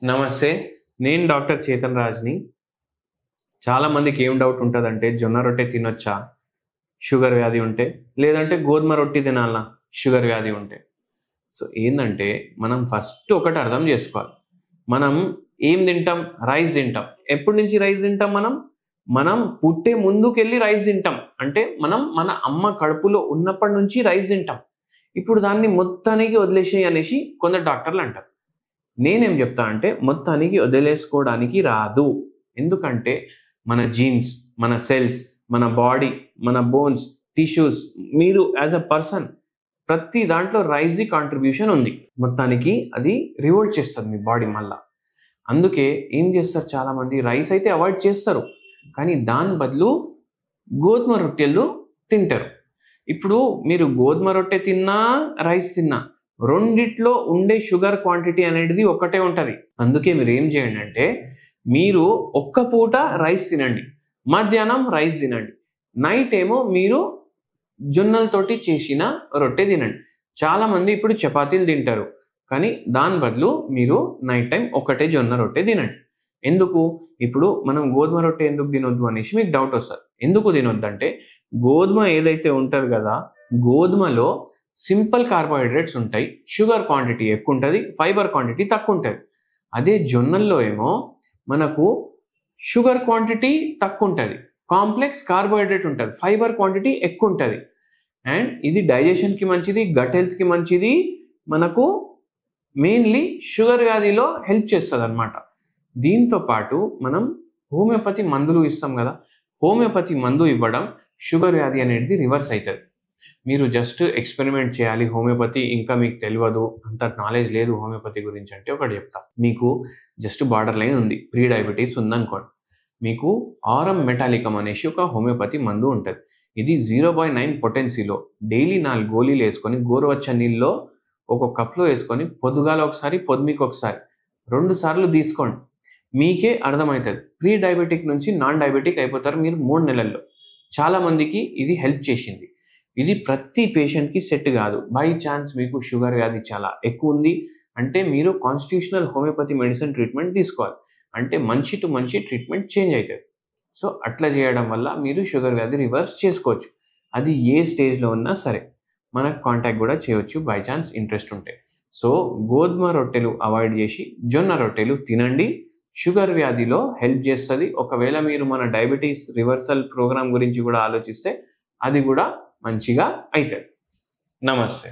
నమస్తే. నేను డాక్టర్ చేతన్ రాజ్‌ని. చాలా మందికి ఏం డౌట్ ఉంటదంటే జొన్న రొట్టె తినొచ్చా? షుగర్ వ్యాధి ఉంటే? లేదంటే గోధుమ రొట్టె తినాలనా? షుగర్ వ్యాధి ఉంటే? సో ఏందంటే మనం ఫస్ట్ ఒకటి అర్థం చేసుకోవాలి. మనం ఏం తింటాం? రైస్ తింటాం. ఎప్పటి నుంచి రైస్ తింటాం మనం? మనం పుట్టే ముందుకెళ్ళి రైస్ తింటాం. అంటే మనం మన అమ్మ కడుపులో ఉన్నప్పటి నుంచి రైస్ తింటాం. ఇప్పుడు దాన్ని మొత్తానికి వదిలేసేయి అనేసి కొందరు డాక్టర్లు అంటారు. నేనేం చెప్తా అంటే మొత్తానికి వదిలేసుకోవడానికి రాదు. ఎందుకంటే మన జీన్స్, మన సెల్స్, మన బాడీ, మన బోన్స్, టిష్యూస్, మీరు యాజ్ అ పర్సన్ ప్రతి దాంట్లో రైస్‌ది కాంట్రిబ్యూషన్ ఉంది. మొత్తానికి అది రివోల్ట్ చేస్తది మీ బాడీ మళ్ళా. అందుకే ఏం చేస్తారు చాలామంది రైస్ అయితే అవాయిడ్ చేస్తారు. కానీ దాని బదులు గోధుమ రొట్టెలు తింటారు. ఇప్పుడు మీరు గోధుమ రొట్టె తిన్నా, రైస్ తిన్నా రెండిట్లో ఉండే షుగర్ క్వాంటిటీ అనేది ఒకటే ఉంటది. అందుకే మీరేం చేయండి అంటే, మీరు ఒక్క పూట రైస్ తినండి. మధ్యాహ్నం రైస్ తినండి. నైట్ ఏమో మీరు జొన్నలతోటి చేసిన రొట్టె తినండి. చాలామంది ఇప్పుడు చపాతీలు తింటారు. కానీ దాని బదులు మీరు నైట్ టైమ్ ఒక్కటే జొన్న రొట్టె తినండి. ఎందుకు? ఇప్పుడు మనం గోధుమ రొట్టె ఎందుకు తినొద్దు అనేసి మీకు డౌట్ వస్తది. ఎందుకు తినొద్దంటే, గోధుమ ఏదైతే ఉంటది కదా, గోధుమలో సింపుల్ కార్బోహైడ్రేట్స్ ఉంటాయి. షుగర్ క్వాంటిటీ ఎక్కువ ఉంటది. ఫైబర్ క్వాంటిటీ తక్కువ ఉంటది. అదే జొన్నల్లో ఏమో మనకు షుగర్ క్వాంటిటీ తక్కువ ఉంటది. కాంప్లెక్స్ కార్బోహైడ్రేట్ ఉంటది. ఫైబర్ క్వాంటిటీ ఎక్కువ ఉంటది. అండ్ ఇది డైజెషన్‌కి మంచిది, గట్ హెల్త్‌కి మంచిది. మనకు మెయిన్‌లీ షుగర్ వ్యాధిలో హెల్ప్ చేస్తదనమాట. దీంతో పాటు మనం హోమియోపతి మందులు ఇస్తాం కదా! హోమియోపతి మందు ఇవ్వడం షుగర్ వ్యాధి అనేది రివర్స్ అయితది. మీరు జస్ట్ ఎక్స్‌పెరిమెంట్ చేయాలి హోమియోపతి ఇంకా మీకు తెలవదు, అంత నాలెడ్జ్ లేదు హోమియోపతి గురించి అంటే ఒకటి చెప్తా. మీకు జస్ట్ బార్డర్ లైన్ ఉంది. ప్రీ డయాబెటిస్ ఉందనుకోండి. మీకు ఆరం మెటాలికమ్ అనేసి ఒక హోమియోపతి మందు ఉంటది. ఇది 0.9 పొటెన్సీలో డైలీ 4 గోళీలు వేసుకొని గోరువెచ్చని నీళ్ళలో ఒక కప్‌లో వేసుకొని పొద్దుగాల ఒకసారి, పొద్దుమికి ఒకసారి 2 సార్లు తీసుకోండి. మీకే అర్థమైతది. ప్రీ డయాబెటిక్ నుంచి నాన్ డయాబెటిక్ అయిపోతారు మీరు 3 నెలల్లో. చాలా మందికి ఇది హెల్ప్ చేసింది. ఇది ప్రతి పేషెంట్‌కి సెట్ కాదు. బై చాన్స్ మీకు షుగర్ వ్యాధి చాలా ఎక్కువ ఉంది అంటే మీరు కాన్స్టిట్యూషనల్ హోమియోపతి మెడిసిన్ ట్రీట్మెంట్ తీసుకోవాలి. అంటే మనిషి టు మనిషి ట్రీట్మెంట్ చేంజ్ అయితది. సో అట్లా చేయడం వల్ల మీరు షుగర్ వ్యాధి రివర్స్ చేసుకోవచ్చు. అది ఏ స్టేజ్‌లో ఉన్నా సరే. మనకు కాంటాక్ట్ కూడా చేయొచ్చు బై చాన్స్ ఇంట్రెస్ట్ ఉంటే. సో గోధుమ రొట్టెలు అవాయిడ్ చేసి జొన్న రొట్టెలు తినండి. షుగర్ వ్యాధిలో హెల్ప్ చేస్తది. ఒకవేళ మీరు మన డయాబెటిస్ రివర్సల్ ప్రోగ్రామ్ గురించి కూడా ఆలోచిస్తే అది కూడా మంచిగా అయితది. నమస్తే.